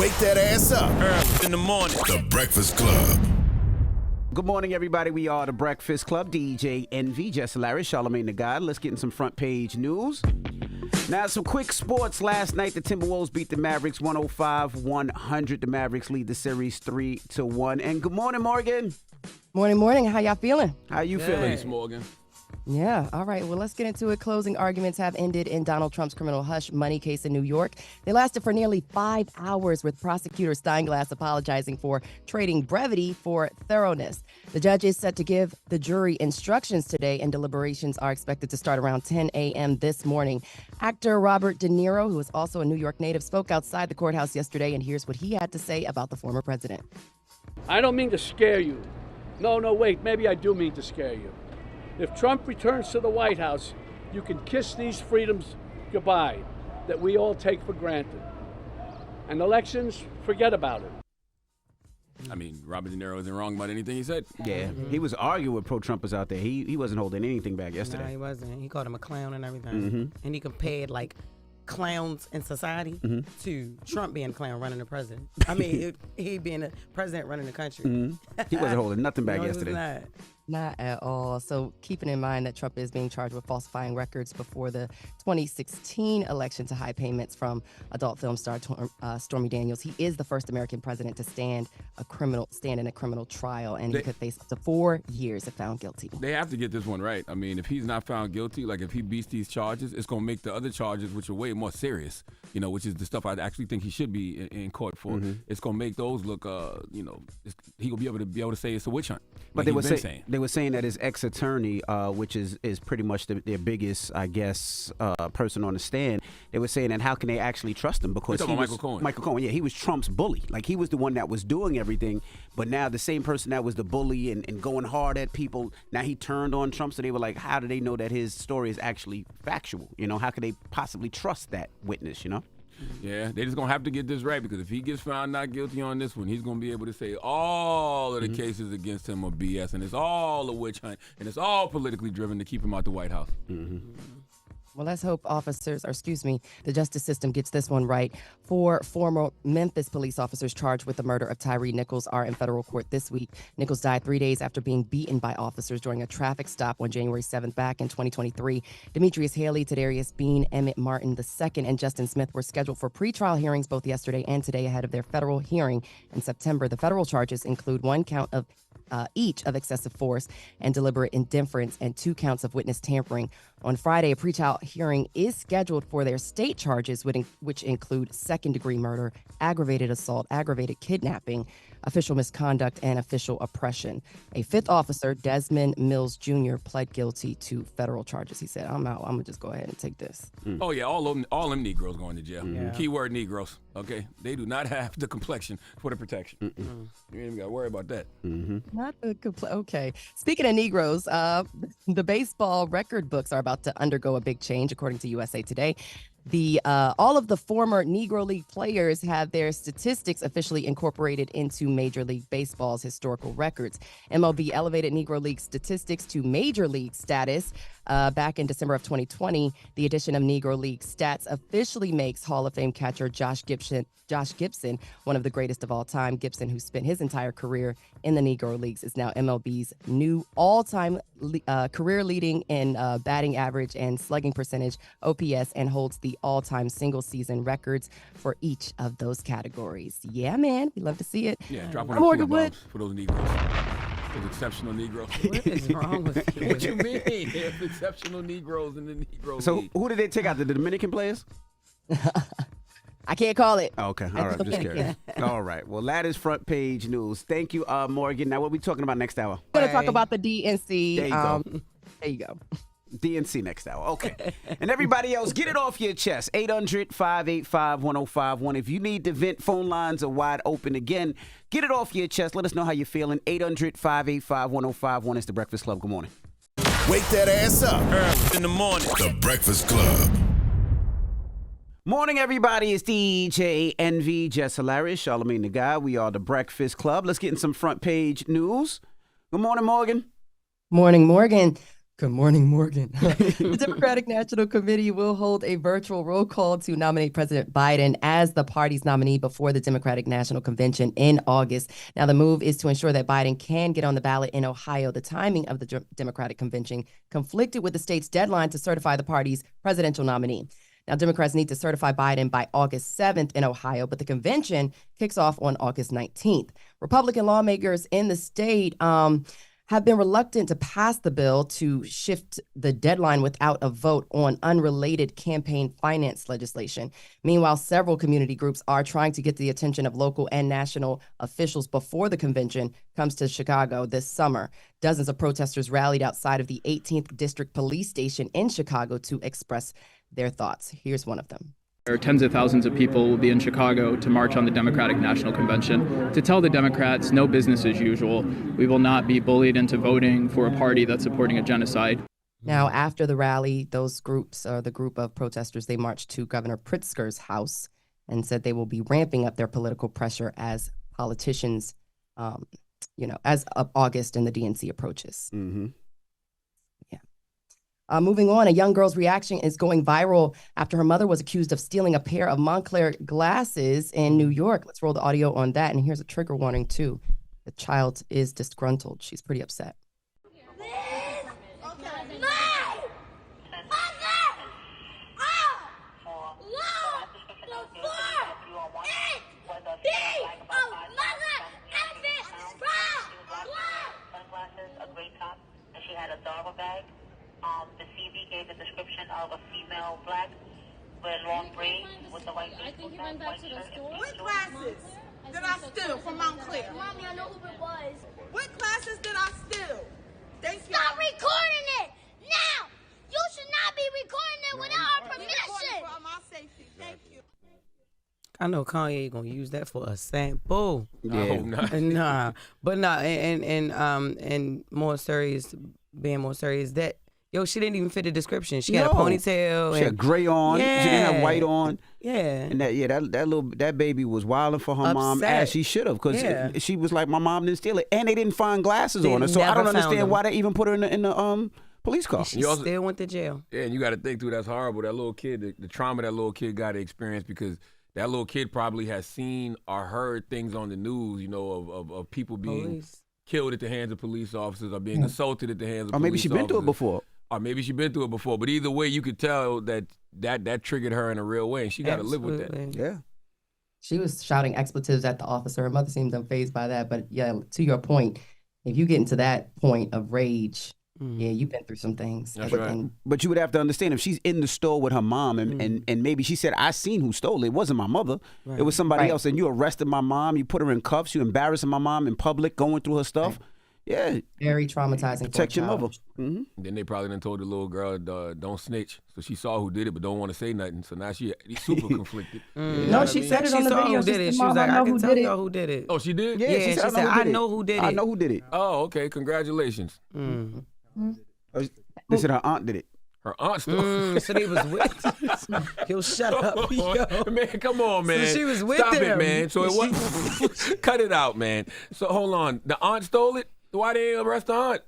Wake that ass up. Early in the morning. The Breakfast Club. Good morning, everybody. We are the Breakfast Club. DJ Envy, Jess Hilarious, Charlamagne the God. Let's get in some front page news. Now, some quick sports. Last night, the Timberwolves beat the Mavericks 105-100. The Mavericks lead the series 3-1. And good morning, Morgan. Morning. How y'all feeling? How you feeling? Thanks, Morgan. Yeah, all right. Well, let's get into it. Closing arguments have ended in Donald Trump's criminal hush money case in New York. They lasted for nearly 5 hours, with prosecutor Steinglass apologizing for trading brevity for thoroughness. The judge is set to give the jury instructions today, and deliberations are expected to start around 10 a.m. this morning. Actor Robert De Niro, who is also a New York native, spoke outside the courthouse yesterday, and here's what he had to say about the former president. I don't mean to scare you. No, wait, maybe I do mean to scare you. If Trump returns to the White House, you can kiss these freedoms goodbye that we all take for granted. And elections, forget about it. I mean, Robert De Niro isn't wrong about anything he said. Yeah, he was arguing with pro-Trumpers out there. He wasn't holding anything back yesterday. No, he wasn't. He called him a clown and everything. And he compared, like, clowns in society to Trump being a clown running the president. I mean, he being a president running the country. He wasn't holding nothing back No, he yesterday. was not. Not at all. So keeping in mind that Trump is being charged with falsifying records before the 2016 election to hide payments from adult film star Stormy Daniels, he is the first American president to stand in a criminal trial, and he could face up to 4 years if found guilty. They have to get this one right. I mean, if he's not found guilty, like if he beats these charges, it's going to make the other charges, which are way more serious, which is the stuff I actually think he should be in court for. It's going to make those look, he will be able to say it's a witch hunt. But Like they were saying that his ex-attorney, which is pretty much their biggest, I guess, person on the stand, they were saying that how can they actually trust him? Because You're talking about Michael Cohen, yeah, he was Trump's bully. Like, he was the one that was doing everything, but now the same person that was the bully and going hard at people, now he turned on Trump, so they were like, how do they know that his story is actually factual? How could they possibly trust that witness, Yeah, they just going to have to get this right, because if he gets found not guilty on this one, he's going to be able to say all of the cases against him are BS, and it's all a witch hunt, and it's all politically driven to keep him out the White House. Well, let's hope the justice system gets this one right. 4 former Memphis police officers charged with the murder of Tyre Nichols are in federal court this week. Nichols died 3 days after being beaten by officers during a traffic stop on January 7th back in 2023. Demetrius Haley, Tadarius Bean, Emmett Martin II, and Justin Smith were scheduled for pretrial hearings both yesterday and today ahead of their federal hearing in September. The federal charges include 1 count of each of excessive force and deliberate indifference, and 2 counts of witness tampering. On Friday, a pretrial hearing is scheduled for their state charges, which include second-degree murder, aggravated assault, aggravated kidnapping, official misconduct, and official oppression. A 5th officer, Desmond Mills Jr., pled guilty to federal charges. He said, I'm out. I'm going to just go ahead and take this. Oh, yeah, all them Negroes going to jail. Keyword Negroes, okay? They do not have the complexion for the protection. You ain't even got to worry about that. Not the okay. Speaking of Negroes, the baseball record books are about to undergo a big change, according to USA Today. All of the former Negro League players have their statistics officially incorporated into Major League Baseball's historical records. MLB elevated Negro League statistics to Major League status back in December of 2020. The addition of Negro League stats officially makes Hall of Fame catcher Josh Gibson one of the greatest of all time. Gibson, who spent his entire career in the Negro Leagues, is now MLB's new all-time career leading in batting average and slugging percentage, OPS, and holds the all-time single-season records for each of those categories. Yeah, man, we love to see it. Yeah, drop one of the for those Negroes. Those exceptional Negroes. What is wrong with you? What you mean? There's exceptional Negroes in the Negro So League. who did they take out? The Dominican players? I can't call it. Oh, okay. All right. I'm just curious. All right. Well, that is front page news. Thank you, Morgan. Now, what are we talking about next hour? We're going to talk about the DNC. There you go. There you go. DNC next hour. Okay. And everybody else, get it off your chest. 800-585-1051. If you need to vent, phone lines are wide open again. Get it off your chest. Let us know how you're feeling. 800-585-1051 is the Breakfast Club. Good morning. Wake that ass up. Early in the morning. The Breakfast Club. Morning, everybody. It's DJ Envy, Jess Hilarious, Charlamagne the God. We are the Breakfast Club. Let's get in some front page news. Good morning, Morgan. Morning, Morgan. Good morning, Morgan. The Democratic National Committee will hold a virtual roll call to nominate President Biden as the party's nominee before the Democratic National Convention in August. Now, the move is to ensure that Biden can get on the ballot in Ohio. The timing of the Democratic Convention conflicted with the state's deadline to certify the party's presidential nominee. Now, Democrats need to certify Biden by August 7th in Ohio, but the convention kicks off on August 19th. Republican lawmakers in the state have been reluctant to pass the bill to shift the deadline without a vote on unrelated campaign finance legislation. Meanwhile, several community groups are trying to get the attention of local and national officials before the convention comes to Chicago this summer. Dozens of protesters rallied outside of the 18th District Police Station in Chicago to express their thoughts. Here's one of them. There are tens of thousands of people will be in Chicago to march on the Democratic National Convention to tell the Democrats no business as usual. We will not be bullied into voting for a party that's supporting a genocide. Now, after the rally, those groups, the group of protesters, they marched to Governor Pritzker's house and said they will be ramping up their political pressure as politicians, as of August and the DNC approaches. Mm-hmm. Moving on, a young girl's reaction is going viral after her mother was accused of stealing a pair of Montclair glasses in New York. Let's roll the audio on that. And here's a trigger warning, too. The child is disgruntled. She's pretty upset. She had a dogger bag. The CV gave the description of a female black with long braids with the white baseball cap, white shirt. What classes did I steal from Montclair? Mommy, I know who it was. What classes did I steal? Thank you. Stop recording it now. You should not be recording it without our permission. For my safety. Thank you. I know Kanye gonna use that for a sample. Yeah. Nah, but nah, and more serious, being more serious, that she didn't even fit the description. She had a ponytail. She had gray on. Yeah. She didn't have white on. Yeah. And that baby was wilding for her mom Upset. as she should have, because Yeah. she was like, my mom didn't steal it, and they didn't find glasses on her. So I never don't found understand them. why they even put her in the police car. She still went to jail. Yeah, and you got to think through, that's horrible. That little kid, the trauma that little kid got to experience, because that little kid probably has seen or heard things on the news, of people being killed at the hands of police officers or being assaulted at the hands of police officers. Or maybe she's been through it before. Or maybe she's been through it before. But either way, you could tell that triggered her in a real way, and she got to live with that. Yeah. She was shouting expletives at the officer. Her mother seemed unfazed by that. But yeah, to your point, if you get into that point of rage, yeah, you've been through some things. That's right. But you would have to understand, if she's in the store with her mom and maybe she said, I seen who stole it. It wasn't my mother. Right. It was somebody else. And you arrested my mom. You put her in cuffs. You embarrassing my mom in public, going through her stuff. Right. Yeah. Very traumatizing. Protect your mother. Mm-hmm. Then they probably done told the little girl, don't snitch. So she saw who did it, but don't want to say nothing. So now she's super conflicted. No, she said it on the video. Who did it. She was like, I can tell y'all who did it. Oh, she did? Yeah, she said, I know who did it. I know who did it. Oh, okay. Congratulations. Mm-hmm. They said her aunt did it. Her aunt stole so they was with. He'll shut up. Yo. Man, come on, man. So she was with Stop them. it, man. So it was. Cut it out, man. So hold on. The aunt stole it? Why they didn't arrest the aunt?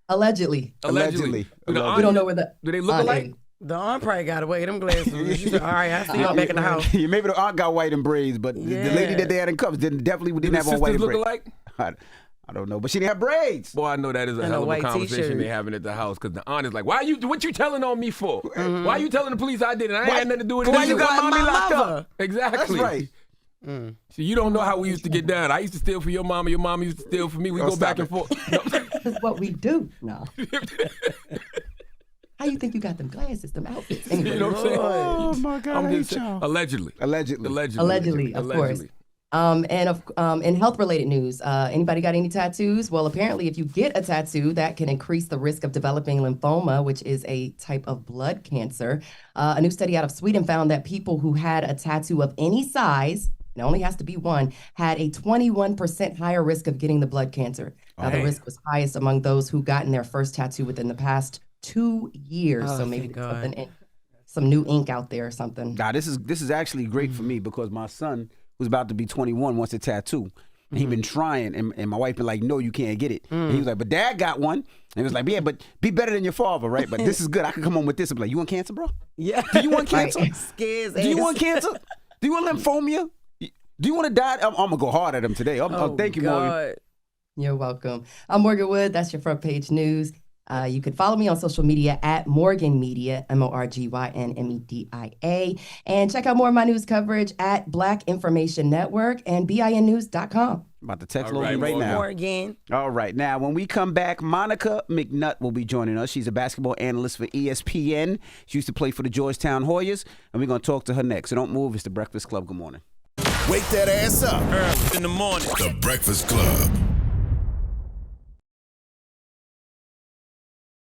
Allegedly. We don't know where the. Do they look alike? The aunt probably got away. Them glasses. She said, all right, I see y'all back in the house. Yeah, maybe the aunt got white and braids, but the lady that they had in cuffs definitely didn't have on white and braids. Look alike? I don't know, but she didn't have braids. Boy, I know that is a hell of a conversation they having at the house, because the aunt is like, what you telling on me for? Mm-hmm. Why you telling the police I did it? I ain't had nothing to do with it. Why you got mommy locked up? Exactly. That's right. See, you don't know how we used to get down. I used to steal for your mama. Your mama used to steal for me. We go back and forth. That's what we do. No. How you think you got them glasses, them outfits? Anyway. You know what I'm saying? Oh my God! I'm just saying, allegedly, of course. And in health-related news, anybody got any tattoos? Well, apparently, if you get a tattoo, that can increase the risk of developing lymphoma, which is a type of blood cancer. A new study out of Sweden found that people who had a tattoo of any size, it only has to be one, had a 21% higher risk of getting the blood cancer. Now, the risk was highest among those who gotten their first tattoo within the past 2 years. So maybe some new ink out there or something. Nah, this is actually great for me, because my son, who's about to be 21, wants a tattoo. And he been trying, and my wife been like, no, you can't get it. And he was like, but Dad got one. And he was like, yeah, but be better than your father, right? But this is good. I can come home with this. I'm like, you want cancer, bro? Yeah. Do you want cancer? Scares Do you want cancer? Do you want lymphomia? Do you want to die? I'm going to go hard at him today. Thank you, Morgan. You're welcome. I'm Morgan Wood. That's your front page news. You can follow me on social media at Morgan Media, MorgynMedia. And check out more of my news coverage at Black Information Network and BINnews.com. About to text Logan right now. Morgan. All right. Now, when we come back, Monica McNutt will be joining us. She's a basketball analyst for ESPN. She used to play for the Georgetown Hoyas, and we're going to talk to her next. So don't move. It's The Breakfast Club. Good morning. Wake that ass up. Early in the morning. The Breakfast Club.